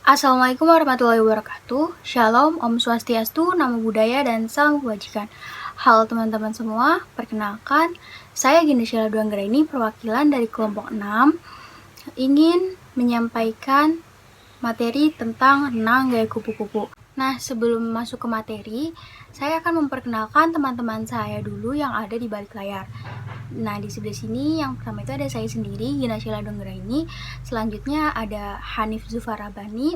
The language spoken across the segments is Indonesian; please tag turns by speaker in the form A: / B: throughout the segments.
A: Assalamualaikum warahmatullahi wabarakatuh. Shalom, Om Swastiastu, Namo Buddhaya, dan Salam Kebajikan. Halo teman-teman semua, perkenalkan, saya Ginda Sheila Duanggraini, perwakilan dari kelompok 6, ingin menyampaikan materi tentang renang gaya kupu-kupu. Nah, sebelum masuk ke materi, saya akan memperkenalkan teman-teman saya dulu yang ada di balik layar. Nah, di sebelah sini yang pertama itu ada saya sendiri, Ginda Sheila Duanggraini. Selanjutnya ada Hanif Zufarabani,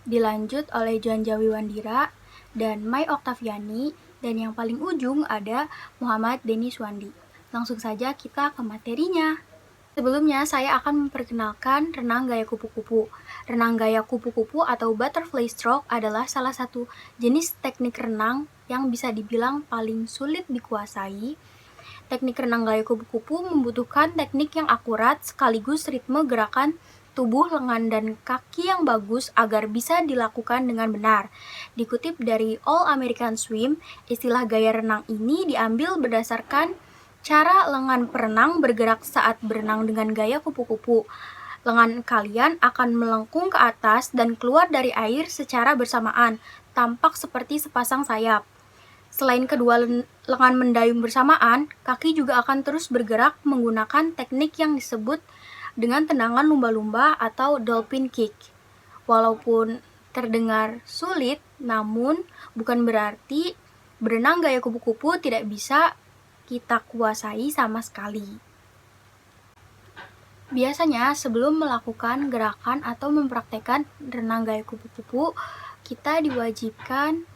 A: dilanjut oleh Joan Jawi Wandira dan Mai Oktaviani, dan yang paling ujung ada Muhammad Denis Wandi. Langsung saja kita ke materinya. Sebelumnya saya akan memperkenalkan renang gaya kupu-kupu. Renang gaya kupu-kupu atau butterfly stroke adalah salah satu jenis teknik renang yang bisa dibilang paling sulit dikuasai. Teknik renang gaya kupu-kupu membutuhkan teknik yang akurat sekaligus ritme gerakan tubuh, lengan, dan kaki yang bagus agar bisa dilakukan dengan benar. Dikutip dari All American Swim, istilah gaya renang ini diambil berdasarkan cara lengan perenang bergerak saat berenang dengan gaya kupu-kupu. Lengan kalian akan melengkung ke atas dan keluar dari air secara bersamaan, tampak seperti sepasang sayap. Selain kedua lengan mendayung bersamaan, kaki juga akan terus bergerak menggunakan teknik yang disebut dengan tendangan lumba-lumba atau dolphin kick. Walaupun terdengar sulit, namun bukan berarti berenang gaya kupu-kupu tidak bisa kita kuasai sama sekali. Biasanya sebelum melakukan gerakan atau mempraktekkan renang gaya kupu-kupu, kita diwajibkan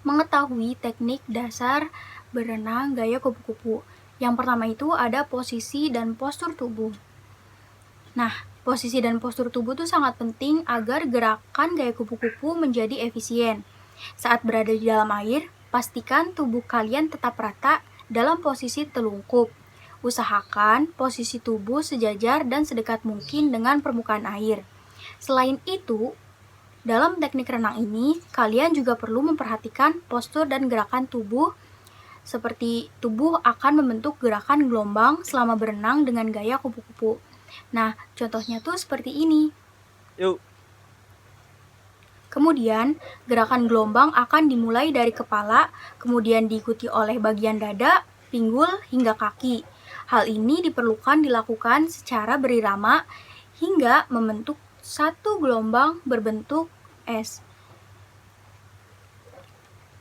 A: mengetahui teknik dasar berenang gaya kupu-kupu. Yang pertama itu ada posisi dan postur tubuh. Nah, posisi dan postur tubuh itu sangat penting agar gerakan gaya kupu-kupu menjadi efisien. Saat berada di dalam air, pastikan tubuh kalian tetap rata dalam posisi telungkup. Usahakan posisi tubuh sejajar dan sedekat mungkin dengan permukaan air. Selain itu, dalam teknik renang ini, kalian juga perlu memperhatikan postur dan gerakan tubuh, seperti tubuh akan membentuk gerakan gelombang selama berenang dengan gaya kupu-kupu. Nah, contohnya tuh seperti ini. Kemudian, gerakan gelombang akan dimulai dari kepala, kemudian diikuti oleh bagian dada, pinggul, hingga kaki. Hal ini diperlukan dilakukan secara berirama hingga membentuk satu gelombang berbentuk S.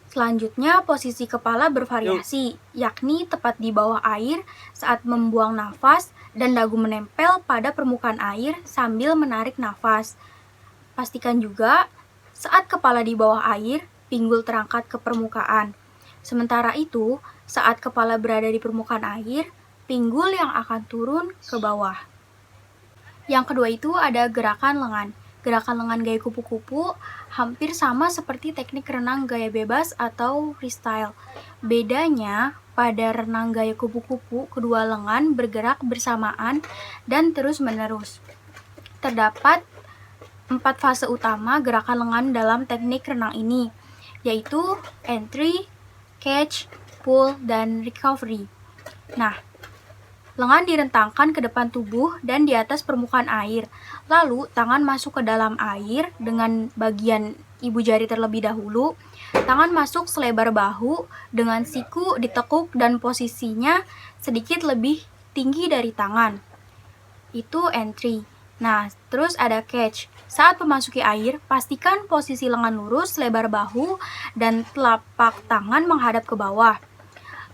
A: Selanjutnya, posisi kepala bervariasi, yakni tepat di bawah air saat membuang nafas dan dagu menempel pada permukaan air sambil menarik nafas. Pastikan juga saat kepala di bawah air, pinggul terangkat ke permukaan. Sementara itu, saat kepala berada di permukaan air, pinggul yang akan turun ke bawah. Yang kedua itu ada gerakan lengan. Gerakan lengan gaya kupu-kupu hampir sama seperti teknik renang gaya bebas atau freestyle. Bedanya, pada renang gaya kupu-kupu, kedua lengan bergerak bersamaan dan terus-menerus. Terdapat 4 fase utama gerakan lengan dalam teknik renang ini, yaitu entry, catch, pull, dan recovery. Nah, lengan direntangkan ke depan tubuh dan di atas permukaan air. Lalu, tangan masuk ke dalam air dengan bagian ibu jari terlebih dahulu. Tangan masuk selebar bahu dengan siku ditekuk dan posisinya sedikit lebih tinggi dari tangan. Itu entry. Nah, terus ada catch. Saat memasuki air, pastikan posisi lengan lurus, lebar bahu, dan telapak tangan menghadap ke bawah.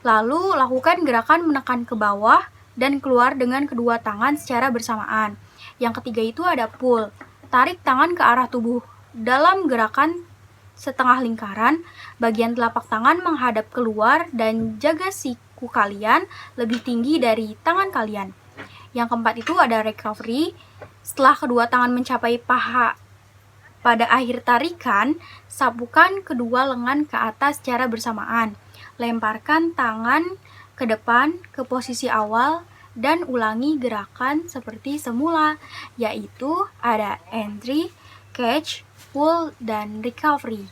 A: Lalu, lakukan gerakan menekan ke bawah dan keluar dengan kedua tangan secara bersamaan. Yang ketiga itu ada pull. Tarik tangan ke arah tubuh dalam gerakan setengah lingkaran, bagian telapak tangan menghadap keluar dan jaga siku kalian lebih tinggi dari tangan kalian. Yang keempat itu ada recovery. Setelah kedua tangan mencapai paha pada akhir tarikan, sapukan kedua lengan ke atas secara bersamaan. Lemparkan tangan ke depan ke posisi awal dan ulangi gerakan seperti semula, yaitu ada entry, catch, pull, dan recovery.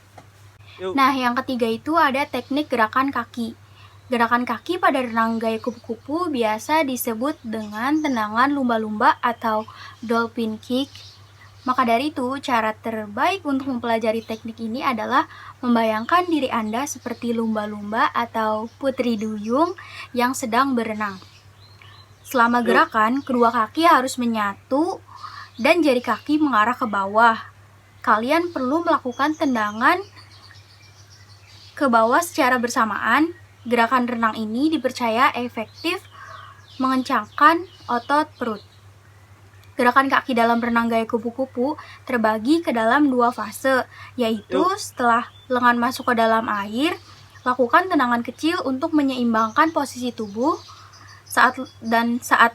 A: Nah, yang ketiga itu ada teknik gerakan kaki. Gerakan kaki pada renang gaya kupu-kupu biasa disebut dengan tendangan lumba-lumba atau dolphin kick. Maka dari itu, cara terbaik untuk mempelajari teknik ini adalah membayangkan diri Anda seperti lumba-lumba atau putri duyung yang sedang berenang. Selama gerakan, kedua kaki harus menyatu dan jari kaki mengarah ke bawah. Kalian perlu melakukan tendangan ke bawah secara bersamaan. Gerakan renang ini dipercaya efektif mengencangkan otot perut. Gerakan kaki dalam renang gaya kupu-kupu terbagi ke dalam 2 fase, yaitu setelah lengan masuk ke dalam air, lakukan tendangan kecil untuk menyeimbangkan posisi tubuh saat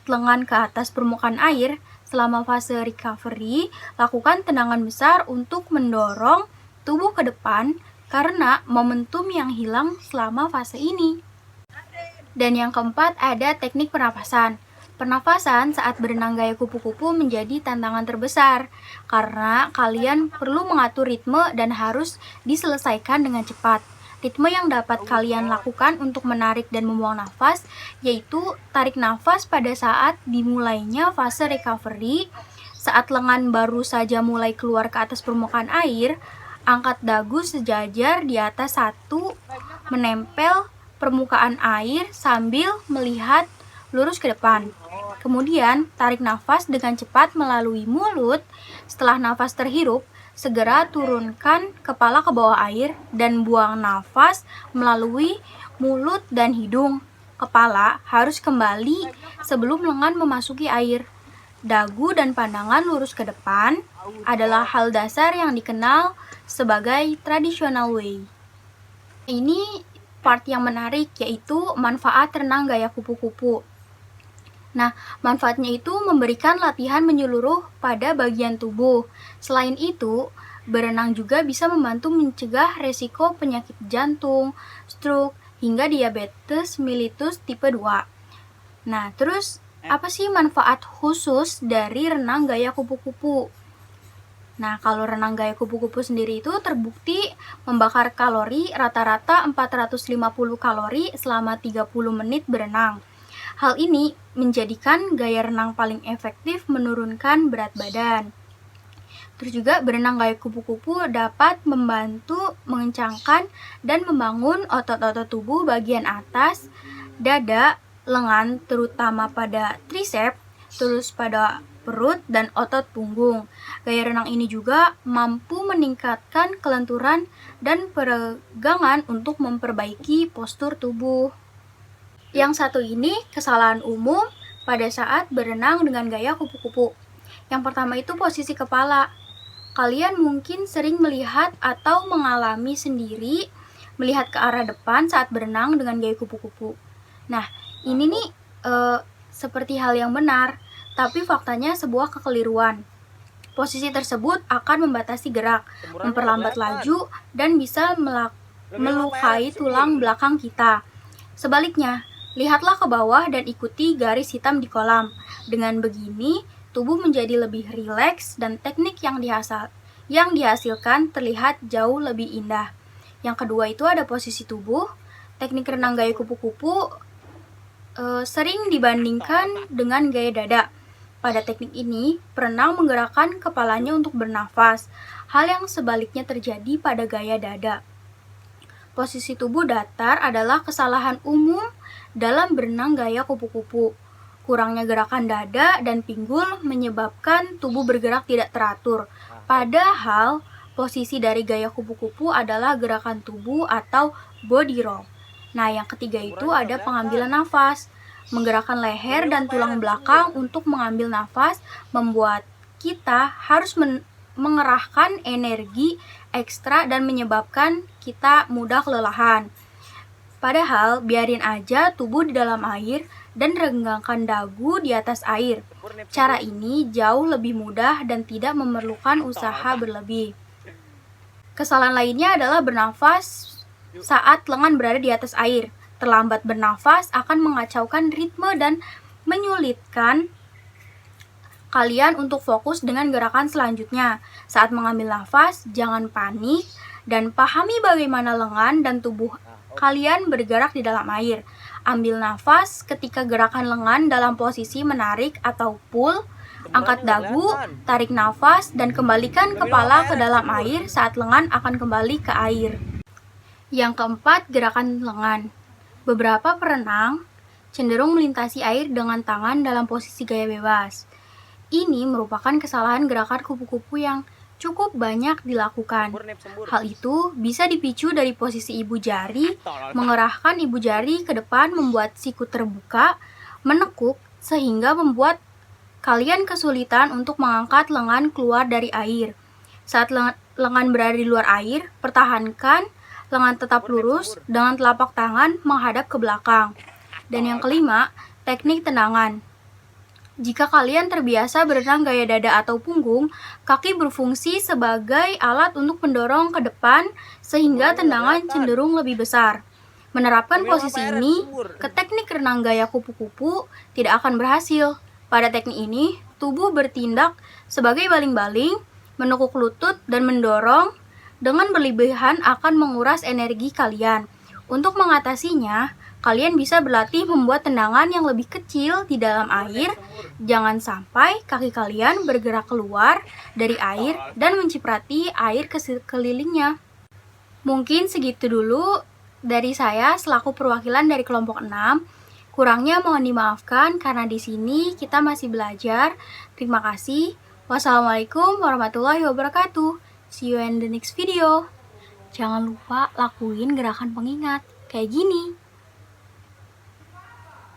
A: lengan ke atas permukaan air. Selama fase recovery, lakukan tendangan besar untuk mendorong tubuh ke depan karena momentum yang hilang selama fase ini. Dan yang keempat, ada teknik pernapasan. Pernapasan saat berenang gaya kupu-kupu menjadi tantangan terbesar karena kalian perlu mengatur ritme dan harus diselesaikan dengan cepat. Ritme yang dapat kalian lakukan untuk menarik dan membuang nafas yaitu tarik nafas pada saat dimulainya fase recovery, saat lengan baru saja mulai keluar ke atas permukaan air, angkat dagu sejajar di atas satu, menempel permukaan air sambil melihat lurus ke depan. Kemudian, tarik nafas dengan cepat melalui mulut. Setelah nafas terhirup, segera turunkan kepala ke bawah air dan buang nafas melalui mulut dan hidung. Kepala harus kembali sebelum lengan memasuki air. Dagu dan pandangan lurus ke depan adalah hal dasar yang dikenal sebagai traditional way. Ini part yang menarik, yaitu manfaat renang gaya kupu-kupu. Nah, manfaatnya itu memberikan latihan menyeluruh pada bagian tubuh. Selain itu, berenang juga bisa membantu mencegah resiko penyakit jantung, stroke, hingga diabetes mellitus tipe 2. Nah, terus apa sih manfaat khusus dari renang gaya kupu-kupu? Nah, kalau renang gaya kupu-kupu sendiri itu terbukti membakar kalori rata-rata 450 kalori selama 30 menit berenang. Hal ini menjadikan gaya renang paling efektif menurunkan berat badan. Terus juga berenang gaya kupu-kupu dapat membantu mengencangkan dan membangun otot-otot tubuh bagian atas, dada, lengan terutama pada tricep, terus pada perut dan otot punggung. Gaya renang ini juga mampu meningkatkan kelenturan dan peregangan untuk memperbaiki postur tubuh. Yang satu ini kesalahan umum pada saat berenang dengan gaya kupu-kupu. Yang pertama itu posisi kepala. Kalian mungkin sering melihat atau mengalami sendiri melihat ke arah depan saat berenang dengan gaya kupu-kupu. Nah, ini nih seperti hal yang benar, tapi faktanya sebuah kekeliruan. Posisi tersebut akan membatasi gerak, memperlambat laju, dan bisa melukai tulang belakang kita. Sebaliknya, lihatlah ke bawah dan ikuti garis hitam di kolam. Dengan begini, tubuh menjadi lebih rileks dan teknik yang dihasilkan terlihat jauh lebih indah. Yang kedua itu ada posisi tubuh. Teknik renang gaya kupu-kupu sering dibandingkan dengan gaya dada. Pada teknik ini, perenang menggerakkan kepalanya untuk bernafas, hal yang sebaliknya terjadi pada gaya dada. Posisi tubuh datar adalah kesalahan umum dalam berenang gaya kupu-kupu. Kurangnya gerakan dada dan pinggul menyebabkan tubuh bergerak tidak teratur. Padahal, posisi dari gaya kupu-kupu adalah gerakan tubuh atau body roll. Nah, yang ketiga itu ada pengambilan nafas. Menggerakkan leher dan tulang belakang untuk mengambil nafas membuat kita harus mengerahkan energi ekstra dan menyebabkan kita mudah kelelahan. Padahal, biarin aja tubuh di dalam air dan renggangkan dagu di atas air. Cara ini jauh lebih mudah dan tidak memerlukan usaha berlebih. Kesalahan lainnya adalah bernafas saat lengan berada di atas air. Terlambat bernafas akan mengacaukan ritme dan menyulitkan kalian untuk fokus dengan gerakan selanjutnya. Saat mengambil nafas, jangan panik dan pahami bagaimana lengan dan tubuh kalian bergerak di dalam air. Ambil nafas ketika gerakan lengan dalam posisi menarik atau pull Angkat dagu, tarik nafas, dan kembalikan kepala ke dalam air saat lengan akan kembali ke air. Yang keempat, gerakan lengan. Beberapa perenang cenderung melintasi air dengan tangan dalam posisi gaya bebas. Ini merupakan kesalahan gerakan kupu-kupu yang cukup banyak dilakukan. Hal itu bisa dipicu dari posisi ibu jari, mengerahkan ibu jari ke depan membuat siku terbuka, menekuk, sehingga membuat kalian kesulitan untuk mengangkat lengan keluar dari air. Saat lengan berada di luar air, pertahankan lengan tetap lurus dengan telapak tangan menghadap ke belakang. Dan yang kelima, teknik tendangan. Jika kalian terbiasa berenang gaya dada atau punggung, kaki berfungsi sebagai alat untuk mendorong ke depan sehingga tendangan cenderung lebih besar. Menerapkan posisi ini ke teknik renang gaya kupu-kupu tidak akan berhasil. Pada teknik ini, tubuh bertindak sebagai baling-baling, menekuk lutut dan mendorong dengan berlebihan akan menguras energi kalian. Untuk mengatasinya, kalian bisa berlatih membuat tendangan yang lebih kecil di dalam air. Jangan sampai kaki kalian bergerak keluar dari air dan menciprati air ke sekelilingnya. Mungkin segitu dulu dari saya selaku perwakilan dari kelompok 6. Kurangnya mohon dimaafkan karena di sini kita masih belajar. Terima kasih. Wassalamualaikum warahmatullahi wabarakatuh. See you in the next video. Jangan lupa lakuin gerakan pengingat kayak gini.